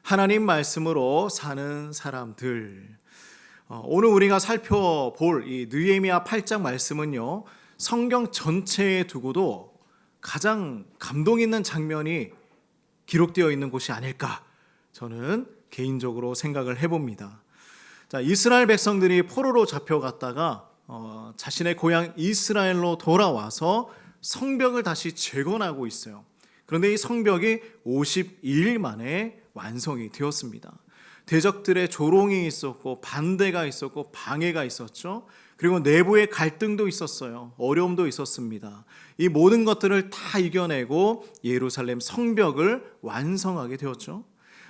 하나님 말씀으로 사는 사람들. 오늘 우리가 살펴볼 이 느헤미야 8장 말씀은요, 성경 전체에 두고도 가장 감동 있는 장면이 기록되어 있는 곳이 아닐까, 저는 개인적으로 생각을 해봅니다. 자, 이스라엘 백성들이 포로로 잡혀갔다가 자신의 고향 이스라엘로 돌아와서 성벽을 다시 재건하고 있어요. 그런데 이 성벽이 52일 만에 완성이 되었습니다. 대적들의 조롱이 있었고 반대가 있었고 방해가 있었죠. 그리고 내부의 갈등도 있었어요. 어려움도 있었습니다. 이 모든 것들을 다 이겨내고 예루살렘 성벽을 완성하게 되었죠.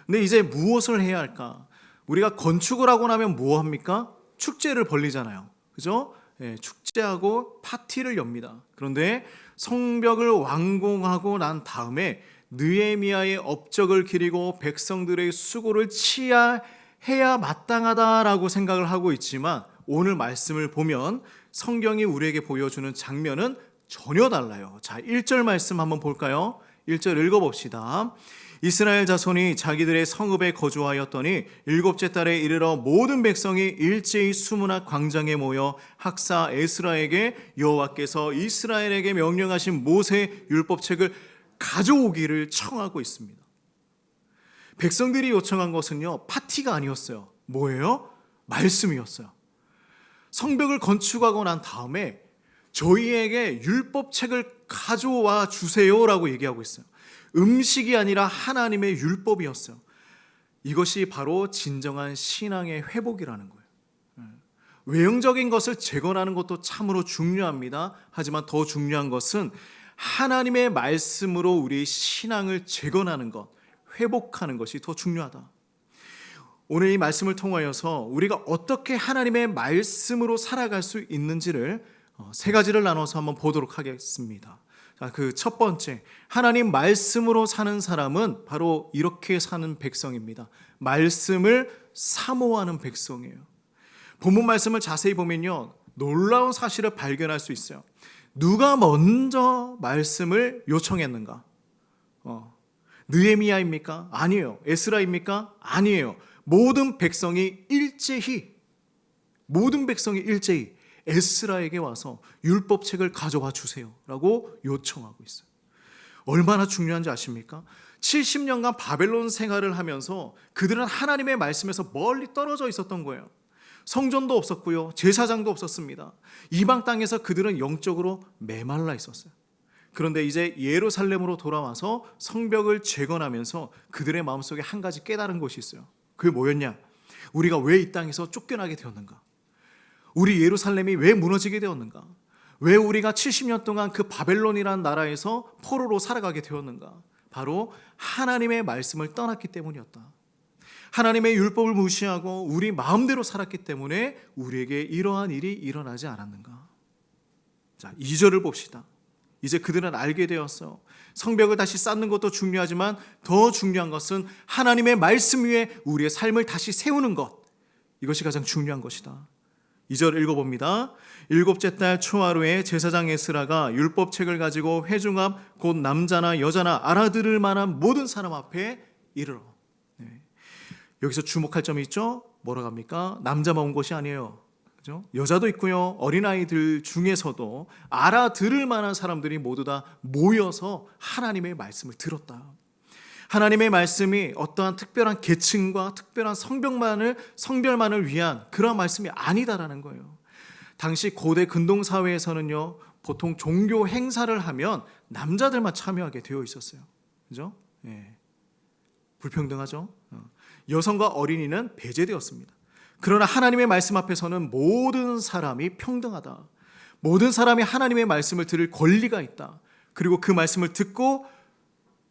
근데 이제 무엇을 해야 할까? 우리가 건축을 하고 나면 뭐 합니까? 축제를 벌리잖아요. 그죠? 축제하고 파티를 엽니다. 그런데 성벽을 완공하고 난 다음에 느헤미야의 업적을 기리고 백성들의 수고를 치하해야 마땅하다라고 생각을 하고 있지만, 오늘 말씀을 보면 성경이 우리에게 보여주는 장면은 전혀 달라요. 자, 1절 말씀 한번 볼까요? 1절 읽어봅시다. 이스라엘 자손이 자기들의 성읍에 거주하였더니 일곱째 달에 이르러 모든 백성이 일제히 수문학 광장에 모여 학사 에스라에게 여호와께서 이스라엘에게 명령하신 모세 율법책을 가져오기를 청하고 있습니다. 백성들이 요청한 것은요, 파티가 아니었어요. 뭐예요? 말씀이었어요. 성벽을 건축하고 난 다음에 저희에게 율법책을 가져와 주세요라고 얘기하고 있어요. 음식이 아니라 하나님의 율법이었어요. 이것이 바로 진정한 신앙의 회복이라는 거예요. 외형적인 것을 재건하는 것도 참으로 중요합니다. 하지만 더 중요한 것은 하나님의 말씀으로 우리의 신앙을 재건하는 것, 회복하는 것이 더 중요하다. 오늘 이 말씀을 통하여서 우리가 어떻게 하나님의 말씀으로 살아갈 수 있는지를 세 가지를 나눠서 한번 보도록 하겠습니다. 그 첫 번째, 하나님 말씀으로 사는 사람은 바로 이렇게 사는 백성입니다. 말씀을 사모하는 백성이에요. 본문 말씀을 자세히 보면요, 놀라운 사실을 발견할 수 있어요. 누가 먼저 말씀을 요청했는가? 느헤미야입니까? 아니에요. 에스라입니까? 아니에요. 모든 백성이 일제히 에스라에게 와서 율법책을 가져와 주세요 라고 요청하고 있어요. 얼마나 중요한지 아십니까? 70년간 바벨론 생활을 하면서 그들은 하나님의 말씀에서 멀리 떨어져 있었던 거예요. 성전도 없었고요, 제사장도 없었습니다. 이방 땅에서 그들은 영적으로 메말라 있었어요. 그런데 이제 예루살렘으로 돌아와서 성벽을 재건하면서 그들의 마음속에 한 가지 깨달은 것이 있어요. 그게 뭐였냐? 우리가 왜 이 땅에서 쫓겨나게 되었는가? 우리 예루살렘이 왜 무너지게 되었는가? 왜 우리가 70년 동안 그 바벨론이라는 나라에서 포로로 살아가게 되었는가? 바로 하나님의 말씀을 떠났기 때문이었다. 하나님의 율법을 무시하고 우리 마음대로 살았기 때문에 우리에게 이러한 일이 일어나지 않았는가? 자, 2절을 봅시다. 이제 그들은 알게 되었어. 성벽을 다시 쌓는 것도 중요하지만 더 중요한 것은 하나님의 말씀 위에 우리의 삶을 다시 세우는 것, 이것이 가장 중요한 것이다. 2절 읽어봅니다. 일곱째 달 초하루에 제사장 에스라가 율법책을 가지고 회중 앞 곧 남자나 여자나 알아들을 만한 모든 사람 앞에 이르러. 여기서 주목할 점이 있죠. 뭐라고 합니까? 남자만 온 것이 아니에요. 그죠? 여자도 있고요, 어린아이들 중에서도 알아들을 만한 사람들이 모두 다 모여서 하나님의 말씀을 들었다. 하나님의 말씀이 어떠한 특별한 계층과 특별한 성별만을 위한 그런 말씀이 아니다라는 거예요. 당시 고대 근동 사회에서는요, 보통 종교 행사를 하면 남자들만 참여하게 되어 있었어요. 그죠? 불평등하죠? 여성과 어린이는 배제되었습니다. 그러나 하나님의 말씀 앞에서는 모든 사람이 평등하다. 모든 사람이 하나님의 말씀을 들을 권리가 있다. 그리고 그 말씀을 듣고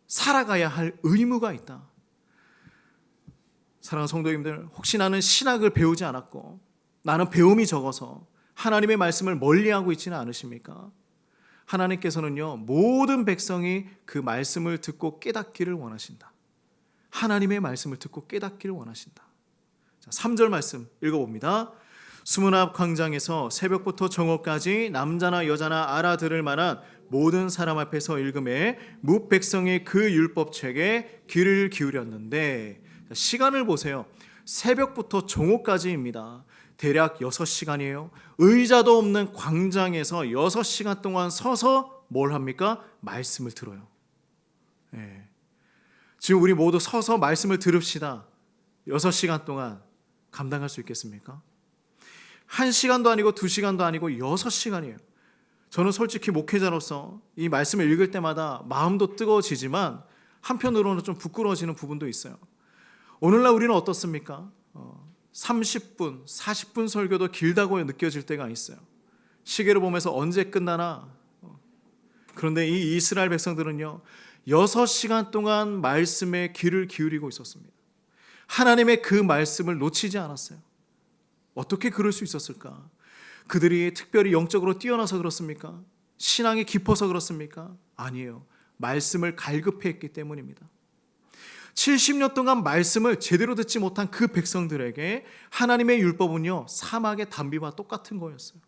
살아가야 할 의무가 있다. 사랑하는 성도님들, 혹시 나는 신학을 배우지 않았고 나는 배움이 적어서 하나님의 말씀을 멀리하고 있지는 않으십니까? 하나님께서는요, 모든 백성이 그 말씀을 듣고 깨닫기를 원하신다. 하나님의 말씀을 듣고 깨닫기를 원하신다. 자, 3절 말씀 읽어봅니다. 수문 앞 광장에서 새벽부터 정오까지 남자나 여자나 알아들을 만한 모든 사람 앞에서 읽음에 뭇 백성이 그 율법책에 귀를 기울였는데, 시간을 보세요. 새벽부터 정오까지입니다. 대략 6시간이에요. 의자도 없는 광장에서 6시간 동안 서서 뭘 합니까? 말씀을 들어요. 예. 지금 우리 모두 서서 말씀을 들읍시다. 6시간 동안 감당할 수 있겠습니까? 1시간도 아니고 2시간도 아니고 6시간이에요. 저는 솔직히 목회자로서 이 말씀을 읽을 때마다 마음도 뜨거워지지만 한편으로는 좀 부끄러워지는 부분도 있어요. 오늘날 우리는 어떻습니까? 30분, 40분 설교도 길다고 느껴질 때가 있어요. 시계를 보면서 언제 끝나나. 그런데 이 이스라엘 백성들은요, 6시간 동안 말씀에 귀를 기울이고 있었습니다. 하나님의 그 말씀을 놓치지 않았어요. 어떻게 그럴 수 있었을까? 그들이 특별히 영적으로 뛰어나서 그렇습니까? 신앙이 깊어서 그렇습니까? 아니에요. 말씀을 갈급해했기 때문입니다. 70년 동안 말씀을 제대로 듣지 못한 그 백성들에게 하나님의 율법은요, 사막의 단비와 똑같은 거였어요.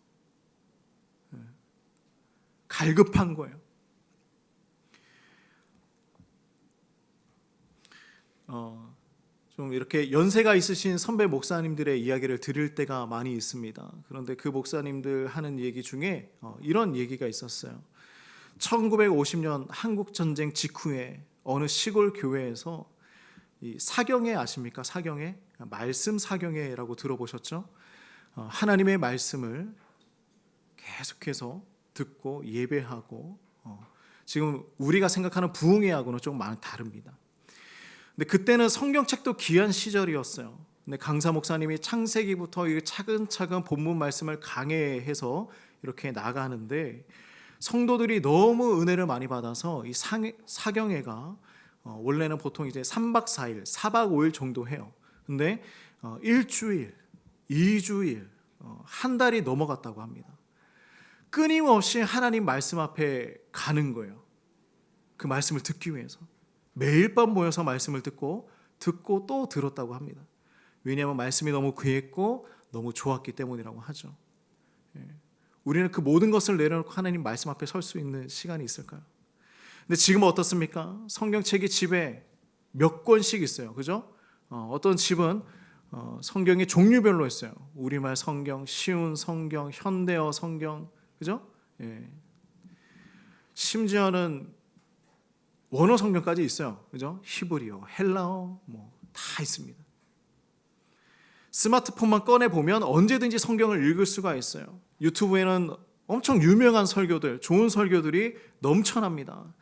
갈급한 거예요. 좀 이렇게 연세가 있으신 선배 목사님들의 이야기를 들을 때가 많이 있습니다. 그런데 그 목사님들 하는 얘기 중에 이런 얘기가 있었어요. 1950년 한국 전쟁 직후에 어느 시골 교회에서 이 사경회 아십니까? 사경회, 말씀 사경회라고 들어보셨죠? 하나님의 말씀을 계속해서 듣고 예배하고 지금 우리가 생각하는 부흥회하고는 좀 많이 다릅니다. 근데 그때는 성경책도 귀한 시절이었어요. 근데 강사 목사님이 창세기부터 차근차근 본문 말씀을 강해해서 이렇게 나가는데 성도들이 너무 은혜를 많이 받아서 이 사경회가 원래는 보통 이제 3박 4일, 4박 5일 정도 해요. 근데 일주일, 2주일, 한 달이 넘어갔다고 합니다. 끊임없이 하나님 말씀 앞에 가는 거예요. 그 말씀을 듣기 위해서. 매일 밤 모여서 말씀을 듣고 또 들었다고 합니다. 왜냐하면 말씀이 너무 귀했고 너무 좋았기 때문이라고 하죠. 우리는 그 모든 것을 내려놓고 하나님 말씀 앞에 설 수 있는 시간이 있을까요? 근데 지금은 어떻습니까? 성경책이 집에 몇 권씩 있어요. 그죠? 어떤 집은 성경이 종류별로 있어요. 우리말 성경, 쉬운 성경, 현대어 성경, 그죠? 예. 심지어는 원어 성경까지 있어요. 그죠? 히브리어, 헬라어 다 있습니다. 스마트폰만 꺼내 보면 언제든지 성경을 읽을 수가 있어요. 유튜브에는 엄청 유명한 설교들, 좋은 설교들이 넘쳐납니다.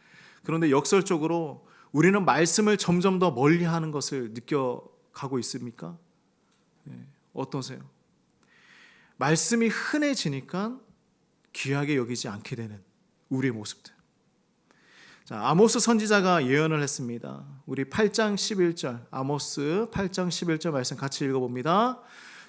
그런데 역설적으로 우리는 말씀을 점점 더 멀리하는 것을 느껴가고 있습니까? 네, 어떠세요? 말씀이 흔해지니까 귀하게 여기지 않게 되는 우리의 모습들. 자, 아모스 선지자가 예언을 했습니다. 우리 8장 11절, 아모스 8장 11절 말씀 같이 읽어봅니다.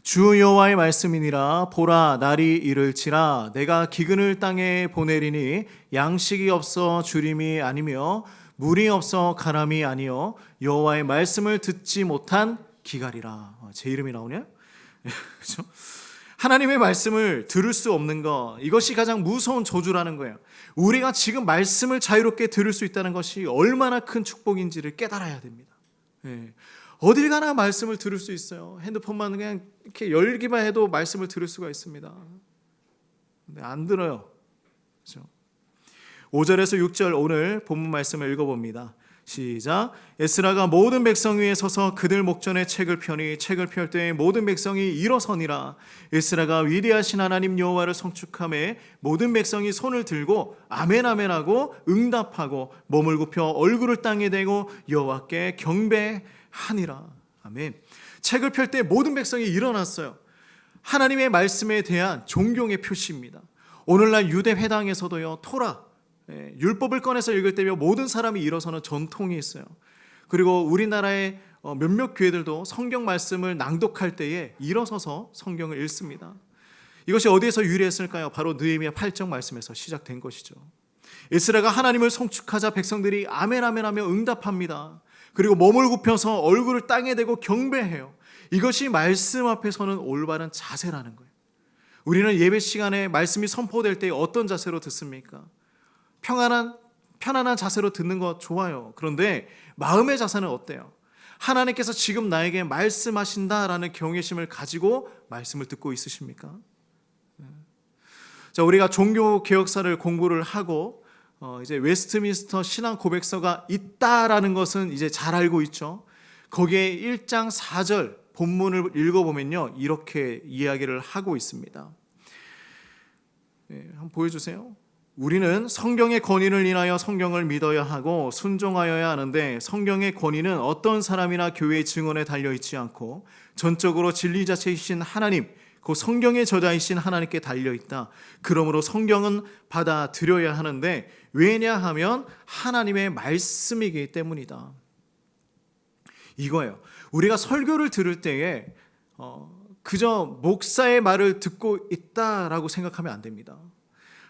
주 여호와의 말씀이니라. 보라, 날이 이를지라. 내가 기근을 땅에 보내리니 양식이 없어 주림이 아니며 물이 없어 가람이 아니요 여호와의 말씀을 듣지 못한 기갈이라. 제 이름이 나오냐? 그렇죠? 하나님의 말씀을 들을 수 없는 것, 이것이 가장 무서운 저주라는 거예요. 우리가 지금 말씀을 자유롭게 들을 수 있다는 것이 얼마나 큰 축복인지를 깨달아야 됩니다. 예. 어딜 가나 말씀을 들을 수 있어요. 핸드폰만 그냥 이렇게 열기만 해도 말씀을 들을 수가 있습니다. 근데 안 들어요. 그렇죠? 5절에서 6절 오늘 본문 말씀을 읽어봅니다. 시작. 에스라가 모든 백성 위에 서서 그들 목전에 책을 펴니 책을 펼 때에 모든 백성이 일어서니라. 에스라가 위대하신 하나님 여호와를 성축하매 모든 백성이 손을 들고 아멘 아멘 하고 응답하고 몸을 굽혀 얼굴을 땅에 대고 여호와께 경배하니라. 아멘. 책을 펼 때 모든 백성이 일어났어요. 하나님의 말씀에 대한 존경의 표시입니다. 오늘날 유대 회당에서도요, 토라 율법을 꺼내서 읽을 때면 모든 사람이 일어서는 전통이 있어요. 그리고 우리나라의 몇몇 교회들도 성경 말씀을 낭독할 때에 일어서서 성경을 읽습니다. 이것이 어디에서 유래했을까요? 바로 느헤미야 8장 말씀에서 시작된 것이죠. 에스라가 하나님을 송축하자 백성들이 아멘 아멘 하며 응답합니다. 그리고 몸을 굽혀서 얼굴을 땅에 대고 경배해요. 이것이 말씀 앞에 서는 올바른 자세라는 거예요. 우리는 예배 시간에 말씀이 선포될 때 어떤 자세로 듣습니까? 편안한 자세로 듣는 거 좋아요. 그런데 마음의 자세는 어때요? 하나님께서 지금 나에게 말씀하신다라는 경외심을 가지고 말씀을 듣고 있으십니까? 자, 우리가 종교 개혁사를 공부를 하고 이제 웨스트민스터 신앙 고백서가 있다라는 것은 이제 잘 알고 있죠. 거기에 1장 4절 본문을 읽어보면요, 이렇게 이야기를 하고 있습니다. 한번 보여주세요. 우리는 성경의 권위를 인하여 성경을 믿어야 하고 순종하여야 하는데, 성경의 권위는 어떤 사람이나 교회의 증언에 달려있지 않고 전적으로 진리 자체이신 하나님, 그 성경의 저자이신 하나님께 달려있다. 그러므로 성경은 받아들여야 하는데, 왜냐하면 하나님의 말씀이기 때문이다. 이거예요. 우리가 설교를 들을 때에 그저 목사의 말을 듣고 있다라고 생각하면 안 됩니다.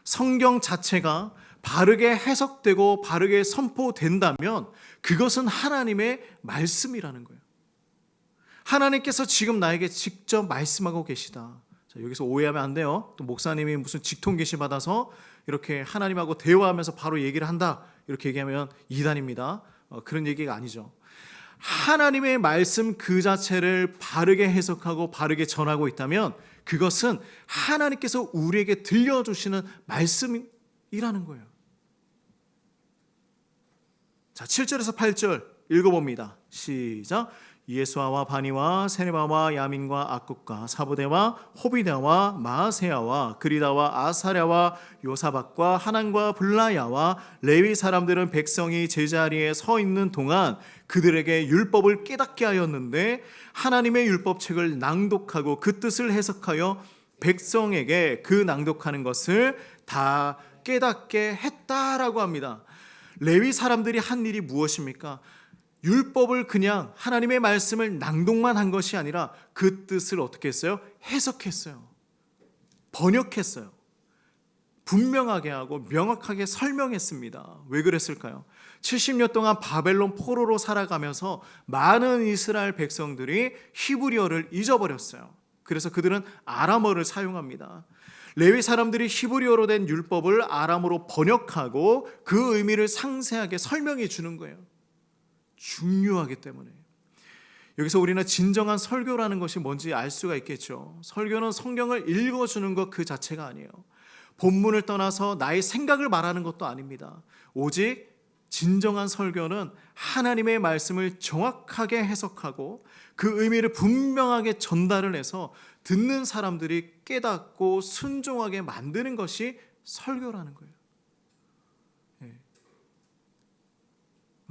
성경 자체가 바르게 해석되고 바르게 선포된다면 그것은 하나님의 말씀이라는 거예요. 하나님께서 지금 나에게 직접 말씀하고 계시다. 자, 여기서 오해하면 안 돼요. 또 목사님이 무슨 직통 계시 받아서 이렇게 하나님하고 대화하면서 바로 얘기를 한다, 이렇게 얘기하면 이단입니다. 그런 얘기가 아니죠. 하나님의 말씀 그 자체를 바르게 해석하고 바르게 전하고 있다면 그것은 하나님께서 우리에게 들려주시는 말씀이라는 거예요. 자, 7절에서 8절 읽어봅니다. 시작. 예수아와 바니와 세네바와 야민과 악국과 사부대와 호비대와 마아세야와 그리다와 아사랴와 요사박과 하난과 블라야와 레위 사람들은 백성이 제자리에 서 있는 동안 그들에게 율법을 깨닫게 하였는데, 하나님의 율법책을 낭독하고 그 뜻을 해석하여 백성에게 그 낭독하는 것을 다 깨닫게 했다라고 합니다. 레위 사람들이 한 일이 무엇입니까? 율법을 그냥 하나님의 말씀을 낭독만 한 것이 아니라 그 뜻을 어떻게 했어요? 해석했어요. 번역했어요. 분명하게 하고 명확하게 설명했습니다. 왜 그랬을까요? 70년 동안 바벨론 포로로 살아가면서 많은 이스라엘 백성들이 히브리어를 잊어버렸어요. 그래서 그들은 아람어를 사용합니다. 레위 사람들이 히브리어로 된 율법을 아람어로 번역하고 그 의미를 상세하게 설명해 주는 거예요. 중요하기 때문에. 여기서 우리는 진정한 설교라는 것이 뭔지 알 수가 있겠죠. 설교는 성경을 읽어주는 것 그 자체가 아니에요. 본문을 떠나서 나의 생각을 말하는 것도 아닙니다. 오직 진정한 설교는 하나님의 말씀을 정확하게 해석하고 그 의미를 분명하게 전달을 해서 듣는 사람들이 깨닫고 순종하게 만드는 것이 설교라는 거예요.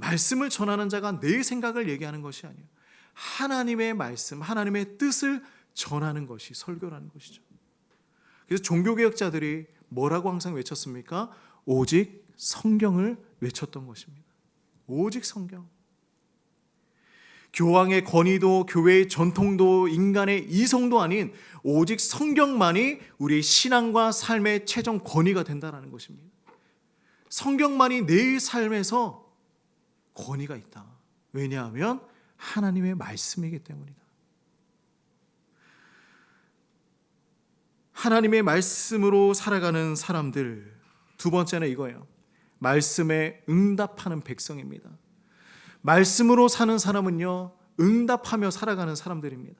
말씀을 전하는 자가 내 생각을 얘기하는 것이 아니에요. 하나님의 말씀, 하나님의 뜻을 전하는 것이 설교라는 것이죠. 그래서 종교개혁자들이 뭐라고 항상 외쳤습니까? 오직 성경을 외쳤던 것입니다. 오직 성경. 교황의 권위도 교회의 전통도 인간의 이성도 아닌 오직 성경만이 우리의 신앙과 삶의 최종 권위가 된다는 것입니다. 성경만이 내 삶에서 권위가 있다. 왜냐하면 하나님의 말씀이기 때문이다. 하나님의 말씀으로 살아가는 사람들, 두 번째는 이거예요. 말씀에 응답하는 백성입니다. 말씀으로 사는 사람은요, 응답하며 살아가는 사람들입니다.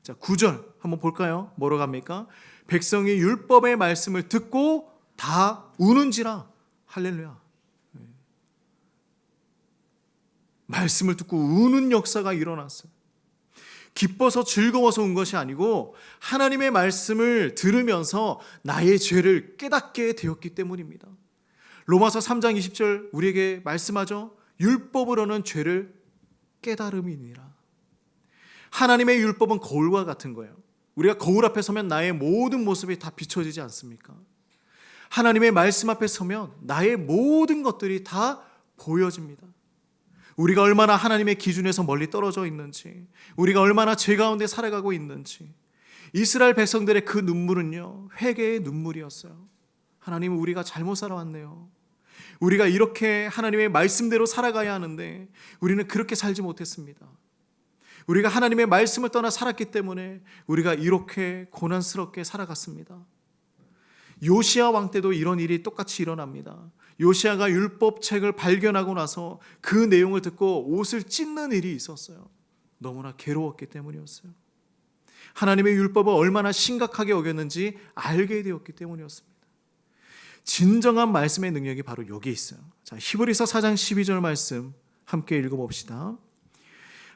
자, 9절 한번 볼까요? 뭐로 갑니까? 백성이 율법의 말씀을 듣고 다 우는지라. 할렐루야. 말씀을 듣고 우는 역사가 일어났어요. 기뻐서 즐거워서 운 것이 아니고 하나님의 말씀을 들으면서 나의 죄를 깨닫게 되었기 때문입니다. 로마서 3장 20절 우리에게 말씀하죠. 율법으로는 죄를 깨달음이니라. 하나님의 율법은 거울과 같은 거예요. 우리가 거울 앞에 서면 나의 모든 모습이 다 비춰지지 않습니까? 하나님의 말씀 앞에 서면 나의 모든 것들이 다 보여집니다. 우리가 얼마나 하나님의 기준에서 멀리 떨어져 있는지, 우리가 얼마나 죄 가운데 살아가고 있는지. 이스라엘 백성들의 그 눈물은요, 회개의 눈물이었어요. 하나님, 우리가 잘못 살아왔네요. 우리가 이렇게 하나님의 말씀대로 살아가야 하는데 우리는 그렇게 살지 못했습니다. 우리가 하나님의 말씀을 떠나 살았기 때문에 우리가 이렇게 고난스럽게 살아갔습니다. 요시야 왕 때도 이런 일이 똑같이 일어납니다. 요시야가 율법책을 발견하고 나서 그 내용을 듣고 옷을 찢는 일이 있었어요. 너무나 괴로웠기 때문이었어요. 하나님의 율법을 얼마나 심각하게 어겼는지 알게 되었기 때문이었습니다. 진정한 말씀의 능력이 바로 여기에 있어요. 자, 히브리서 4장 12절 말씀 함께 읽어봅시다.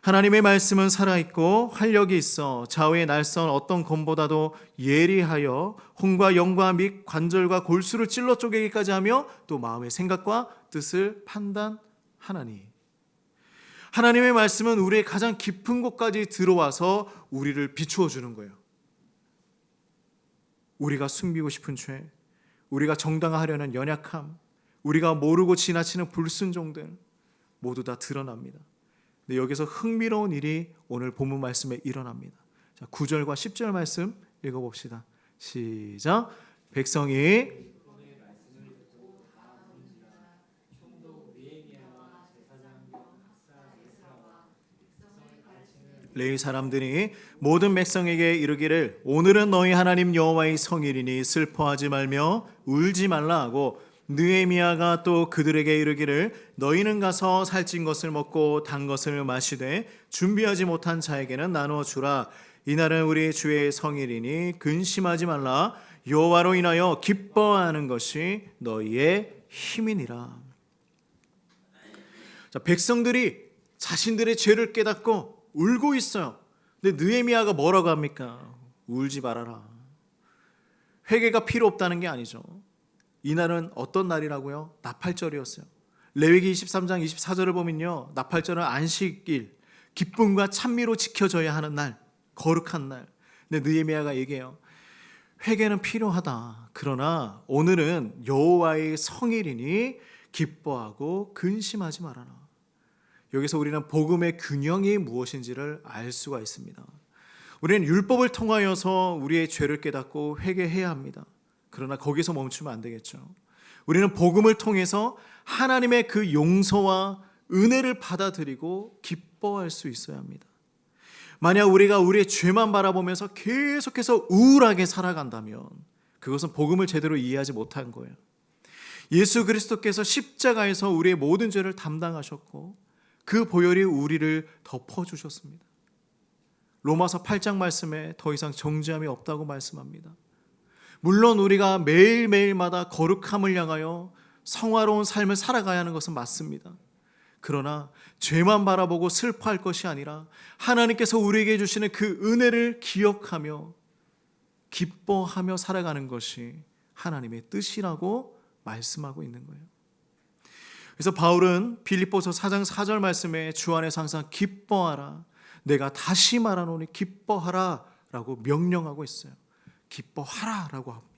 하나님의 말씀은 살아있고 활력이 있어 좌우의 날선 어떤 검보다도 예리하여 혼과 영과 및 관절과 골수를 찔러 쪼개기까지 하며 또 마음의 생각과 뜻을 판단하나니. 하나님의 말씀은 우리의 가장 깊은 곳까지 들어와서 우리를 비추어 주는 거예요. 우리가 숨기고 싶은 죄, 우리가 정당화하려는 연약함, 우리가 모르고 지나치는 불순종들 모두 다 드러납니다. 근데 여기서 흥미로운 일이 오늘 본문 말씀에 일어납니다. 자, 9절과 10절 말씀 읽어봅시다. 시작. 백성이 레위 사람들이 모든 백성에게 이르기를 오늘은 너희 하나님 여호와의 성일이니 슬퍼하지 말며 울지 말라 하고 느헤미야가 또 그들에게 이르기를 너희는 가서 살찐 것을 먹고 단 것을 마시되 준비하지 못한 자에게는 나누어 주라. 이날은 우리 주의 성일이니 근심하지 말라. 여호와로 인하여 기뻐하는 것이 너희의 힘이니라. 자, 백성들이 자신들의 죄를 깨닫고 울고 있어요. 근데 느헤미야가 뭐라고 합니까? 울지 말아라. 회개가 필요 없다는 게 아니죠. 이날은 어떤 날이라고요? 나팔절이었어요. 레위기 23장 24절을 보면요, 나팔절은 안식일, 기쁨과 찬미로 지켜져야 하는 날, 거룩한 날. 근데 느헤미야가 얘기해요. 회개는 필요하다. 그러나 오늘은 여호와의 성일이니 기뻐하고 근심하지 말아라. 여기서 우리는 복음의 균형이 무엇인지를 알 수가 있습니다. 우리는 율법을 통하여서 우리의 죄를 깨닫고 회개해야 합니다. 그러나 거기서 멈추면 안 되겠죠. 우리는 복음을 통해서 하나님의 그 용서와 은혜를 받아들이고 기뻐할 수 있어야 합니다. 만약 우리가 우리의 죄만 바라보면서 계속해서 우울하게 살아간다면 그것은 복음을 제대로 이해하지 못한 거예요. 예수 그리스도께서 십자가에서 우리의 모든 죄를 담당하셨고 그 보혈이 우리를 덮어주셨습니다. 로마서 8장 말씀에 더 이상 정죄함이 없다고 말씀합니다. 물론 우리가 매일매일마다 거룩함을 향하여 성화로운 삶을 살아가야 하는 것은 맞습니다. 그러나 죄만 바라보고 슬퍼할 것이 아니라 하나님께서 우리에게 주시는 그 은혜를 기억하며 기뻐하며 살아가는 것이 하나님의 뜻이라고 말씀하고 있는 거예요. 그래서 바울은 빌립보서 4장 4절 말씀에 주 안에서 항상 기뻐하라. 내가 다시 말하노니 기뻐하라 라고 명령하고 있어요. 기뻐하라 라고 합니다.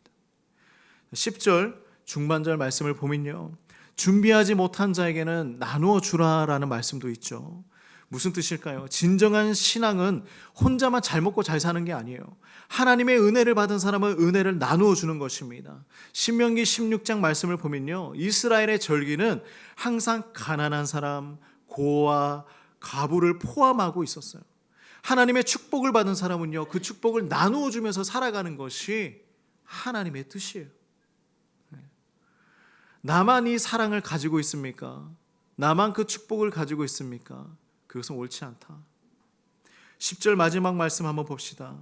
10절 중반절 말씀을 보면요, 준비하지 못한 자에게는 나누어 주라라는 말씀도 있죠. 무슨 뜻일까요? 진정한 신앙은 혼자만 잘 먹고 잘 사는 게 아니에요. 하나님의 은혜를 받은 사람은 은혜를 나누어 주는 것입니다. 신명기 16장 말씀을 보면요, 이스라엘의 절기는 항상 가난한 사람, 고아, 과부를 포함하고 있었어요. 하나님의 축복을 받은 사람은요, 그 축복을 나누어 주면서 살아가는 것이 하나님의 뜻이에요. 나만 이 사랑을 가지고 있습니까? 나만 그 축복을 가지고 있습니까? 그것은 옳지 않다. 10절 마지막 말씀 한번 봅시다.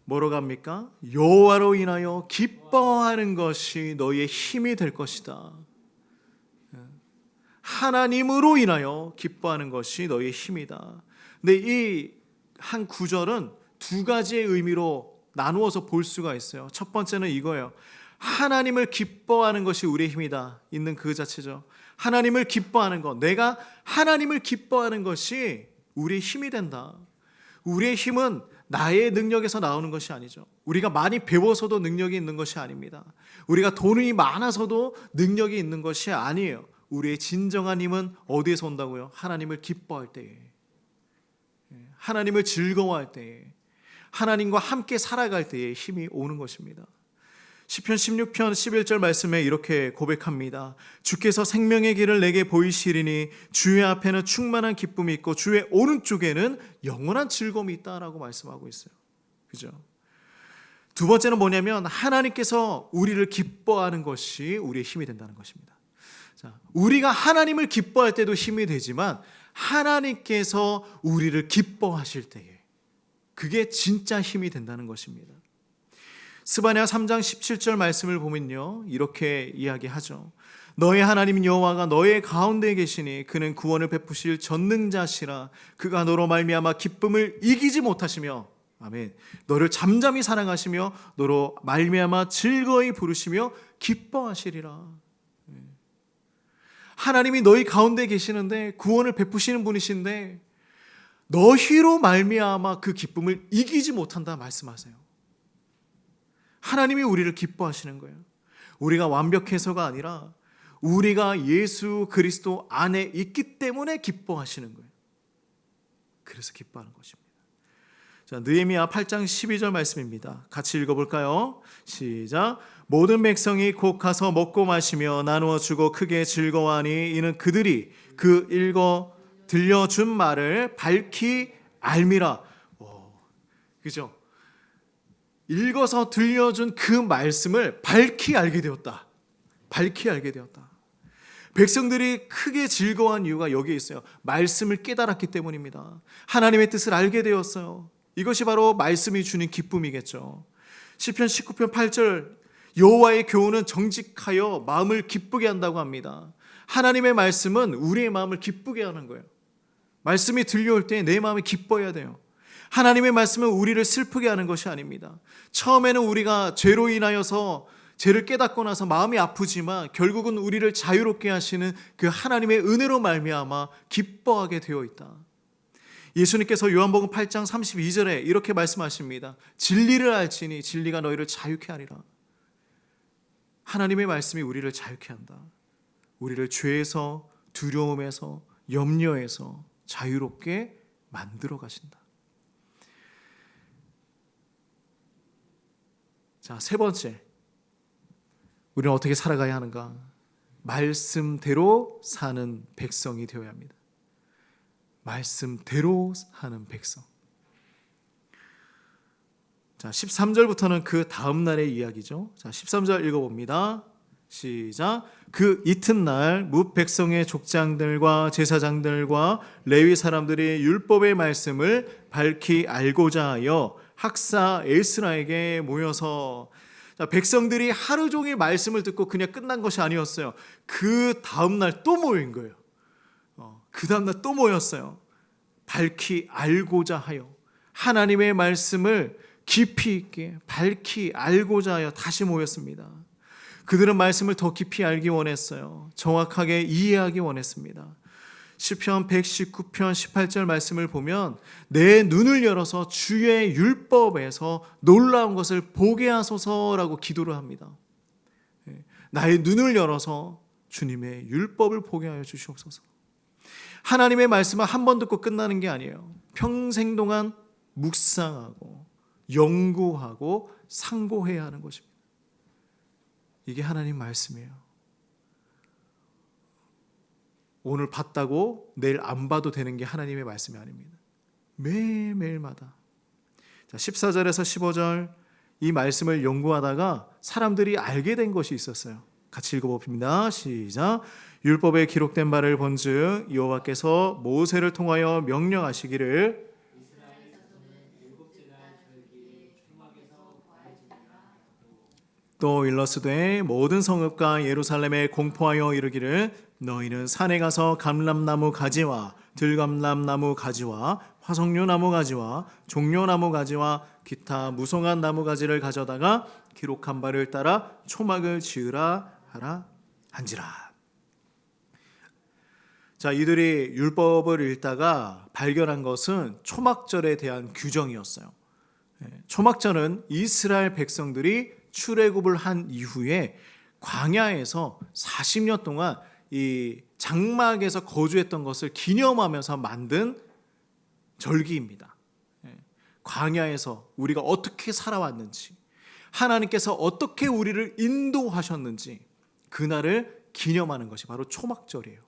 뭐로 갑니까? 여호와로 인하여 기뻐하는 것이 너희의 힘이 될 것이다. 하나님으로 인하여 기뻐하는 것이 너희의 힘이다. 근데 이 한 구절은 두 가지의 의미로 나누어서 볼 수가 있어요. 첫 번째는 이거예요. 하나님을 기뻐하는 것이 우리의 힘이다. 있는 그 자체죠. 하나님을 기뻐하는 것, 내가 하나님을 기뻐하는 것이 우리의 힘이 된다. 우리의 힘은 나의 능력에서 나오는 것이 아니죠. 우리가 많이 배워서도 능력이 있는 것이 아닙니다. 우리가 돈이 많아서도 능력이 있는 것이 아니에요. 우리의 진정한 힘은 어디에서 온다고요? 하나님을 기뻐할 때에, 하나님을 즐거워할 때에, 하나님과 함께 살아갈 때에 힘이 오는 것입니다. 시편 16편 11절 말씀에 이렇게 고백합니다. 주께서 생명의 길을 내게 보이시리니 주의 앞에는 충만한 기쁨이 있고 주의 오른쪽에는 영원한 즐거움이 있다라고 말씀하고 있어요. 그죠? 두 번째는 뭐냐면 하나님께서 우리를 기뻐하는 것이 우리의 힘이 된다는 것입니다. 자, 우리가 하나님을 기뻐할 때도 힘이 되지만 하나님께서 우리를 기뻐하실 때에 그게 진짜 힘이 된다는 것입니다. 스바냐 3장 17절 말씀을 보면요, 이렇게 이야기하죠. 너의 하나님 여호와가 너의 가운데 계시니 그는 구원을 베푸실 전능자시라. 그가 너로 말미암아 기쁨을 이기지 못하시며, 아멘, 너를 잠잠히 사랑하시며 너로 말미암아 즐거이 부르시며 기뻐하시리라. 하나님이 너희 가운데 계시는데 구원을 베푸시는 분이신데 너희로 말미암아 그 기쁨을 이기지 못한다 말씀하세요. 하나님이 우리를 기뻐하시는 거예요. 우리가 완벽해서가 아니라 우리가 예수 그리스도 안에 있기 때문에 기뻐하시는 거예요. 그래서 기뻐하는 것입니다. 자, 느헤미야 8장 12절 말씀입니다. 같이 읽어볼까요? 시작. 모든 백성이 곧 가서 먹고 마시며 나누어 주고 크게 즐거워하니 이는 그들이 그 읽어 들려준 말을 밝히 알미라. 그죠? 읽어서 들려준 그 말씀을 밝히 알게 되었다. 밝히 알게 되었다. 백성들이 크게 즐거워한 이유가 여기에 있어요. 말씀을 깨달았기 때문입니다. 하나님의 뜻을 알게 되었어요. 이것이 바로 말씀이 주는 기쁨이겠죠. 시편 19편 8절, 여호와의 교훈은 정직하여 마음을 기쁘게 한다고 합니다. 하나님의 말씀은 우리의 마음을 기쁘게 하는 거예요. 말씀이 들려올 때 내 마음이 기뻐야 돼요. 하나님의 말씀은 우리를 슬프게 하는 것이 아닙니다. 처음에는 우리가 죄로 인하여서 죄를 깨닫고 나서 마음이 아프지만 결국은 우리를 자유롭게 하시는 그 하나님의 은혜로 말미암아 기뻐하게 되어 있다. 예수님께서 요한복음 8장 32절에 이렇게 말씀하십니다. 진리를 알지니 진리가 너희를 자유케 하리라. 하나님의 말씀이 우리를 자유케 한다. 우리를 죄에서, 두려움에서, 염려에서 자유롭게 만들어 가신다. 자, 세 번째, 우리는 어떻게 살아가야 하는가? 말씀대로 사는 백성이 되어야 합니다. 말씀대로 사는 백성. 자, 13절부터는 그 다음 날의 이야기죠. 자, 13절 읽어봅니다. 시작. 그 이튿날 뭇 백성의 족장들과 제사장들과 레위 사람들이 율법의 말씀을 밝히 알고자 하여 학사 에스라에게 모여서, 자, 백성들이 하루 종일 말씀을 듣고 그냥 끝난 것이 아니었어요. 그 다음날 또 모인 거예요. 그 다음날 또 모였어요. 밝히 알고자 하여 하나님의 말씀을 깊이 있게 밝히 알고자 하여 다시 모였습니다. 그들은 말씀을 더 깊이 알기 원했어요. 정확하게 이해하기 원했습니다. 시편 119편 18절 말씀을 보면 내 눈을 열어서 주의 율법에서 놀라운 것을 보게 하소서라고 기도를 합니다. 나의 눈을 열어서 주님의 율법을 보게 하여 주시옵소서. 하나님의 말씀은 한 번 듣고 끝나는 게 아니에요. 평생 동안 묵상하고 연구하고 상고해야 하는 것입니다. 이게 하나님 말씀이에요. 오늘 봤다고 내일 안 봐도 되는 게 하나님의 말씀이 아닙니다. 매일매일마다. 자, 14절에서 15절 이 말씀을 연구하다가 사람들이 알게 된 것이 있었어요. 같이 읽어봅니다. 시작. 율법에 기록된 바를 본즉 여호와께서 모세를 통하여 명령하시기를 또 일러스되 모든 성읍과 예루살렘에 공포하여 이르기를 너희는 산에 가서 감람나무 가지와 들감람나무 가지와 화석류나무 가지와 종려나무 가지와 기타 무성한 나무 가지를 가져다가 기록한 바를 따라 초막을 지으라 하라 한지라. 자, 이들이 율법을 읽다가 발견한 것은 초막절에 대한 규정이었어요. 초막절은 이스라엘 백성들이 출애굽을 한 이후에 광야에서 40년 동안 이 장막에서 거주했던 것을 기념하면서 만든 절기입니다. 광야에서 우리가 어떻게 살아왔는지, 하나님께서 어떻게 우리를 인도하셨는지 그날을 기념하는 것이 바로 초막절이에요.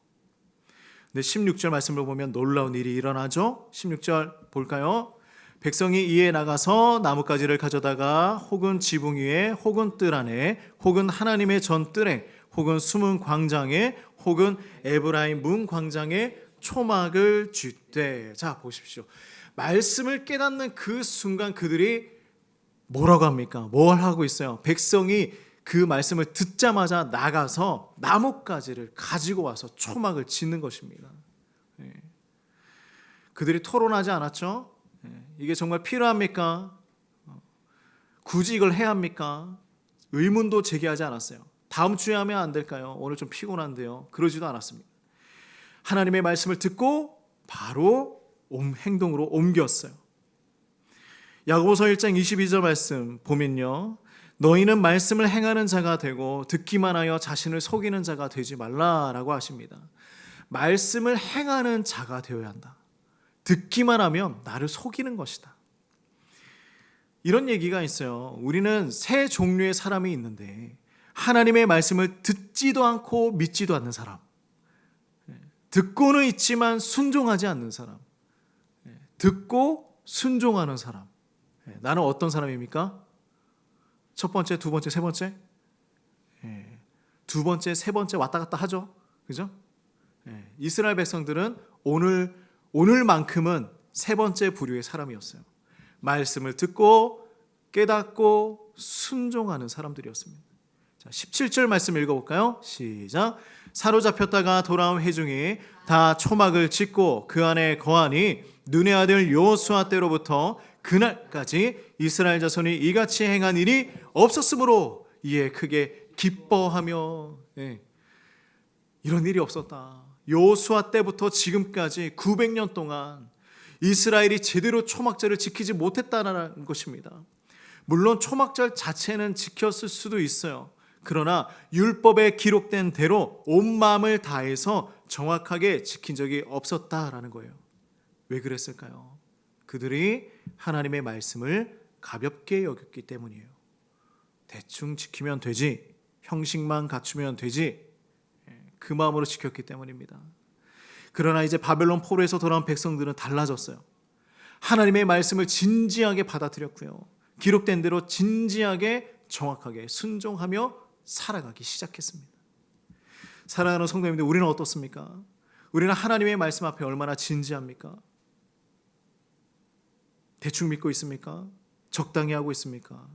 근데 16절 말씀을 보면 놀라운 일이 일어나죠. 16절 볼까요? 백성이 이에 나가서 나뭇가지를 가져다가 혹은 지붕 위에 혹은 뜰 안에 혹은 하나님의 전 뜰에 혹은 숨은 광장에 혹은 에브라임 문 광장에 초막을 쥐되. 자, 보십시오. 말씀을 깨닫는 그 순간 그들이 뭐라고 합니까? 뭘 하고 있어요? 백성이 그 말씀을 듣자마자 나가서 나뭇가지를 가지고 와서 초막을 짓는 것입니다. 그들이 토론하지 않았죠? 이게 정말 필요합니까? 굳이 이걸 해야 합니까? 의문도 제기하지 않았어요. 다음 주에 하면 안 될까요? 오늘 좀 피곤한데요. 그러지도 않았습니다. 하나님의 말씀을 듣고 바로 행동으로 옮겼어요. 야고보서 1장 22절 말씀 보면요, 너희는 말씀을 행하는 자가 되고 듣기만 하여 자신을 속이는 자가 되지 말라라고 하십니다. 말씀을 행하는 자가 되어야 한다. 듣기만 하면 나를 속이는 것이다. 이런 얘기가 있어요. 우리는 세 종류의 사람이 있는데, 하나님의 말씀을 듣지도 않고 믿지도 않는 사람, 듣고는 있지만 순종하지 않는 사람, 듣고 순종하는 사람. 나는 어떤 사람입니까? 첫 번째, 두 번째, 세 번째? 두 번째, 세 번째 왔다 갔다 하죠. 그죠? 이스라엘 백성들은 오늘만큼은 세 번째 부류의 사람이었어요. 말씀을 듣고 깨닫고 순종하는 사람들이었습니다. 자, 17절 말씀 읽어볼까요? 시작. 사로잡혔다가 돌아온 회중이 다 초막을 짓고 그 안에 거하니 눈의 아들 여호수아 때로부터 그날까지 이스라엘 자손이 이같이 행한 일이 없었으므로 이에 크게 기뻐하며. 이런 일이 없었다. 여호수아 때부터 지금까지 900년 동안 이스라엘이 제대로 초막절을 지키지 못했다는 것입니다. 물론 초막절 자체는 지켰을 수도 있어요. 그러나 율법에 기록된 대로 온 마음을 다해서 정확하게 지킨 적이 없었다라는 거예요. 왜 그랬을까요? 그들이 하나님의 말씀을 가볍게 여겼기 때문이에요. 대충 지키면 되지, 형식만 갖추면 되지, 그 마음으로 지켰기 때문입니다. 그러나 이제 바벨론 포로에서 돌아온 백성들은 달라졌어요. 하나님의 말씀을 진지하게 받아들였고요, 기록된 대로 진지하게 정확하게 순종하며 살아가기 시작했습니다. 사랑하는 성도님들, 우리는 어떻습니까? 우리는 하나님의 말씀 앞에 얼마나 진지합니까? 대충 믿고 있습니까? 적당히 하고 있습니까?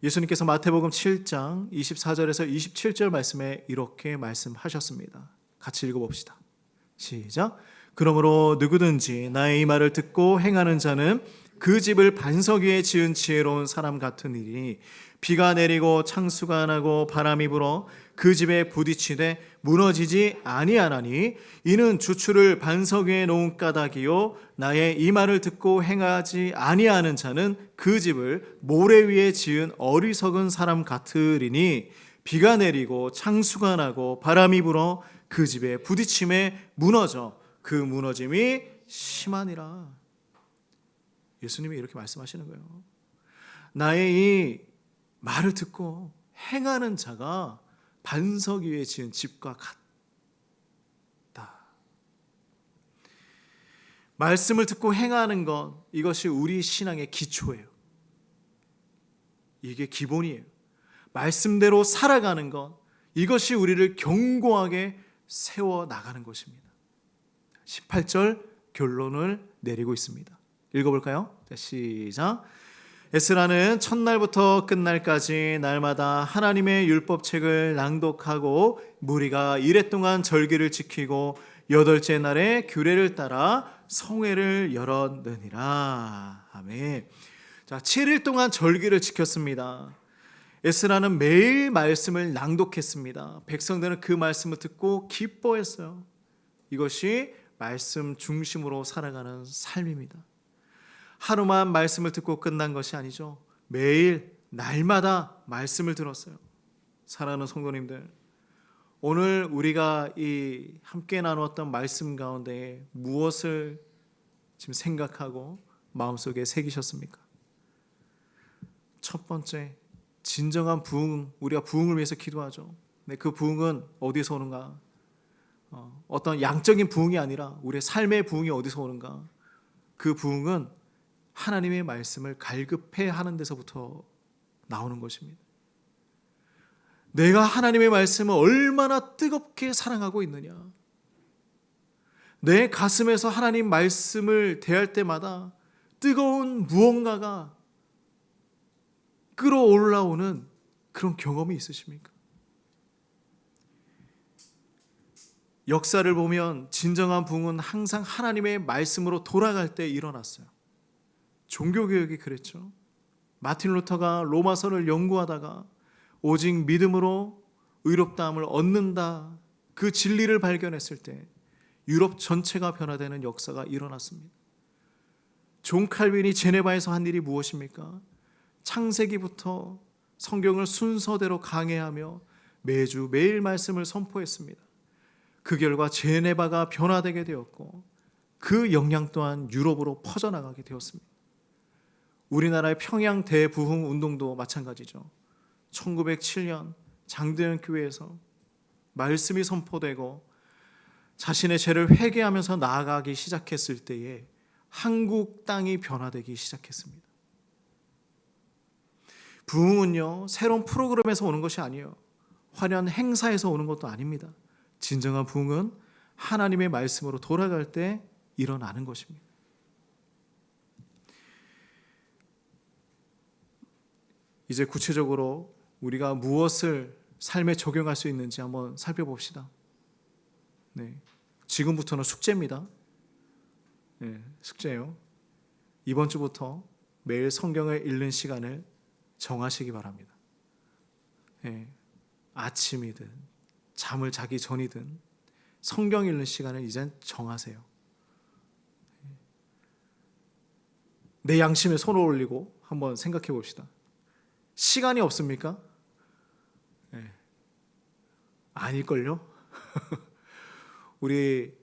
예수님께서 마태복음 7장 24절에서 27절 말씀에 이렇게 말씀하셨습니다. 같이 읽어봅시다. 시작. 그러므로 누구든지 나의 이 말을 듣고 행하는 자는 그 집을 반석 위에 지은 지혜로운 사람 같으니 비가 내리고 창수가 나고 바람이 불어 그 집에 부딪히되 무너지지 아니하나니 이는 주추를 반석 위에 놓은 까닭이요 나의 이 말을 듣고 행하지 아니하는 자는 그 집을 모래 위에 지은 어리석은 사람 같으리니 비가 내리고 창수가 나고 바람이 불어 그 집에 부딪힘에 무너져 그 무너짐이 심하니라. 예수님이 이렇게 말씀하시는 거예요. 나의 이 말을 듣고 행하는 자가 반석 위에 지은 집과 같다. 말씀을 듣고 행하는 것, 이것이 우리 신앙의 기초예요. 이게 기본이에요. 말씀대로 살아가는 것, 이것이 우리를 견고하게 세워나가는 것입니다. 18절 결론을 내리고 있습니다. 읽어볼까요? 시작. 에스라는 첫날부터 끝날까지 날마다 하나님의 율법책을 낭독하고 무리가 이레 동안 절기를 지키고 여덟째 날에 규례를 따라 성회를 열었느니라. 아멘. 자, 7일 동안 절기를 지켰습니다. 에스라는 매일 말씀을 낭독했습니다. 백성들은 그 말씀을 듣고 기뻐했어요. 이것이 말씀 중심으로 살아가는 삶입니다. 하루만 말씀을 듣고 끝난 것이 아니죠. 매일 날마다 말씀을 들었어요. 사랑하는 성도님들, 오늘 우리가 이 함께 나누었던 말씀 가운데 무엇을 지금 생각하고 마음속에 새기셨습니까? 첫 번째, 진정한 부흥, 우리가 부흥을 위해서 기도하죠. 근데 그 부흥은 어디서 오는가? 어떤 양적인 부흥이 아니라 우리의 삶의 부흥이 어디서 오는가? 그 부흥은 하나님의 말씀을 갈급해 하는 데서부터 나오는 것입니다. 내가 하나님의 말씀을 얼마나 뜨겁게 사랑하고 있느냐. 내 가슴에서 하나님 말씀을 대할 때마다 뜨거운 무언가가 끌어올라오는 그런 경험이 있으십니까? 역사를 보면 진정한 부흥은 항상 하나님의 말씀으로 돌아갈 때 일어났어요. 종교개혁이 그랬죠. 마틴 루터가 로마서를 연구하다가 오직 믿음으로 의롭다함을 얻는다, 그 진리를 발견했을 때 유럽 전체가 변화되는 역사가 일어났습니다. 존 칼빈이 제네바에서 한 일이 무엇입니까? 창세기부터 성경을 순서대로 강해하며 매주 매일 말씀을 선포했습니다. 그 결과 제네바가 변화되게 되었고 그 영향 또한 유럽으로 퍼져나가게 되었습니다. 우리나라의 평양 대부흥 운동도 마찬가지죠. 1907년 장대현 교회에서 말씀이 선포되고 자신의 죄를 회개하면서 나아가기 시작했을 때에 한국 땅이 변화되기 시작했습니다. 부흥은요, 새로운 프로그램에서 오는 것이 아니에요. 화려한 행사에서 오는 것도 아닙니다. 진정한 부흥은 하나님의 말씀으로 돌아갈 때 일어나는 것입니다. 이제 구체적으로 우리가 무엇을 삶에 적용할 수 있는지 한번 살펴봅시다. 네, 지금부터는 숙제입니다. 네, 숙제예요. 이번 주부터 매일 성경을 읽는 시간을 정하시기 바랍니다. 네, 아침이든 잠을 자기 전이든 성경 읽는 시간을 이젠 정하세요. 내 양심에 손을 올리고 한번 생각해 봅시다. 시간이 없습니까? 네. 아닐걸요? 우리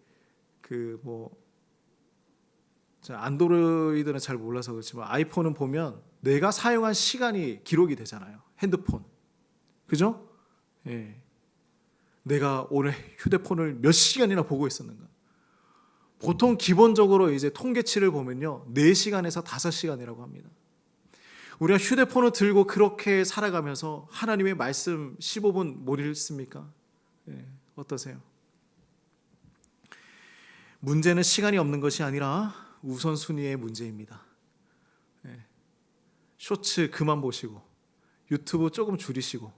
안드로이드는 잘 몰라서 그렇지만 아이폰은 보면 내가 사용한 시간이 기록이 되잖아요. 핸드폰. 그죠? 예. 내가 오늘 휴대폰을 몇 시간이나 보고 있었는가. 보통 기본적으로 이제 통계치를 보면요, 4시간에서 5시간이라고 합니다. 우리가 휴대폰을 들고 그렇게 살아가면서 하나님의 말씀 15분 못 읽습니까? 예, 어떠세요? 문제는 시간이 없는 것이 아니라 우선순위의 문제입니다. 예, 쇼츠 그만 보시고 유튜브 조금 줄이시고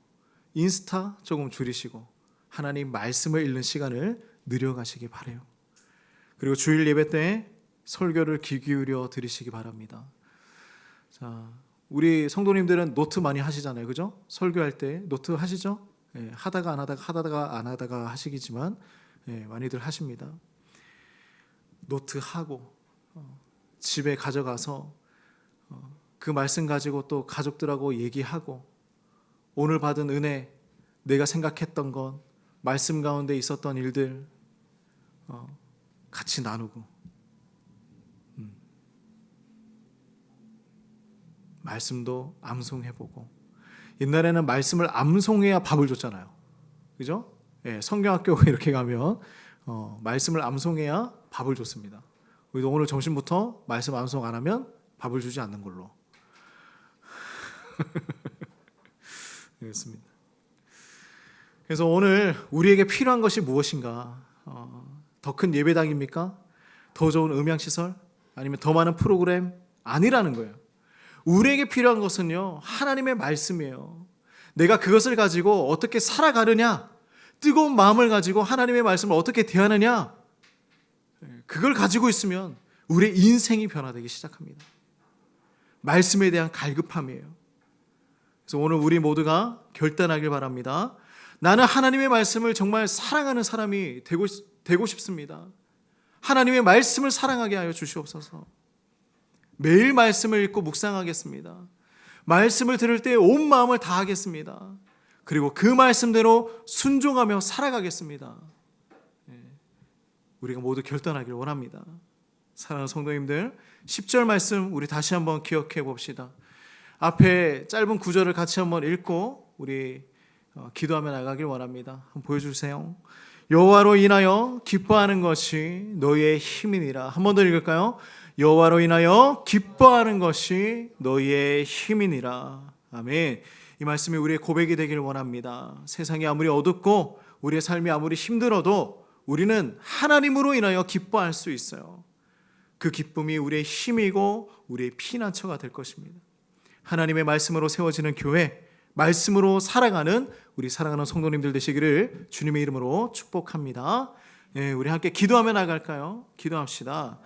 인스타 조금 줄이시고 하나님 말씀을 읽는 시간을 늘려가시기 바라요. 그리고 주일 예배 때 설교를 귀 기울여 들으시기 바랍니다. 자, 우리 성도님들은 노트 많이 하시잖아요, 그죠? 설교할 때 노트 하시죠? 예, 하다가 안 하다가 하시겠지만 많이들 하십니다. 노트 하고 집에 가져가서 그 말씀 가지고 또 가족들하고 얘기하고 오늘 받은 은혜, 내가 생각했던 것, 말씀 가운데 있었던 일들 같이 나누고 말씀도 암송해보고. 옛날에는 말씀을 암송해야 밥을 줬잖아요, 그죠? 예, 성경학교 이렇게 가면 말씀을 암송해야 밥을 줬습니다. 우리도 오늘 점심부터 말씀 암송 안 하면 밥을 주지 않는 걸로. 그렇습니다. 그래서 오늘 우리에게 필요한 것이 무엇인가? 더 큰 예배당입니까? 더 좋은 음향시설? 아니면 더 많은 프로그램? 아니라는 거예요. 우리에게 필요한 것은요, 하나님의 말씀이에요. 내가 그것을 가지고 어떻게 살아가느냐, 뜨거운 마음을 가지고 하나님의 말씀을 어떻게 대하느냐, 그걸 가지고 있으면 우리의 인생이 변화되기 시작합니다. 말씀에 대한 갈급함이에요. 그래서 오늘 우리 모두가 결단하길 바랍니다. 나는 하나님의 말씀을 정말 사랑하는 사람이 되고 싶습니다. 하나님의 말씀을 사랑하게 하여 주시옵소서. 매일 말씀을 읽고 묵상하겠습니다. 말씀을 들을 때 온 마음을 다하겠습니다. 그리고 그 말씀대로 순종하며 살아가겠습니다. 우리가 모두 결단하길 원합니다. 사랑하는 성도님들, 10절 말씀 우리 다시 한번 기억해 봅시다. 앞에 짧은 구절을 같이 한번 읽고 우리 기도하며 나가길 원합니다. 한번 보여주세요. 여호와로 인하여 기뻐하는 것이 너희의 힘이니라. 한 번 더 읽을까요? 여호와로 인하여 기뻐하는 것이 너희의 힘이니라. 아멘. 이 말씀이 우리의 고백이 되길 원합니다. 세상이 아무리 어둡고 우리의 삶이 아무리 힘들어도 우리는 하나님으로 인하여 기뻐할 수 있어요. 그 기쁨이 우리의 힘이고 우리의 피난처가 될 것입니다. 하나님의 말씀으로 세워지는 교회, 말씀으로 살아가는 우리 사랑하는 성도님들 되시기를 주님의 이름으로 축복합니다. 우리 함께 기도하며 나갈까요? 기도합시다.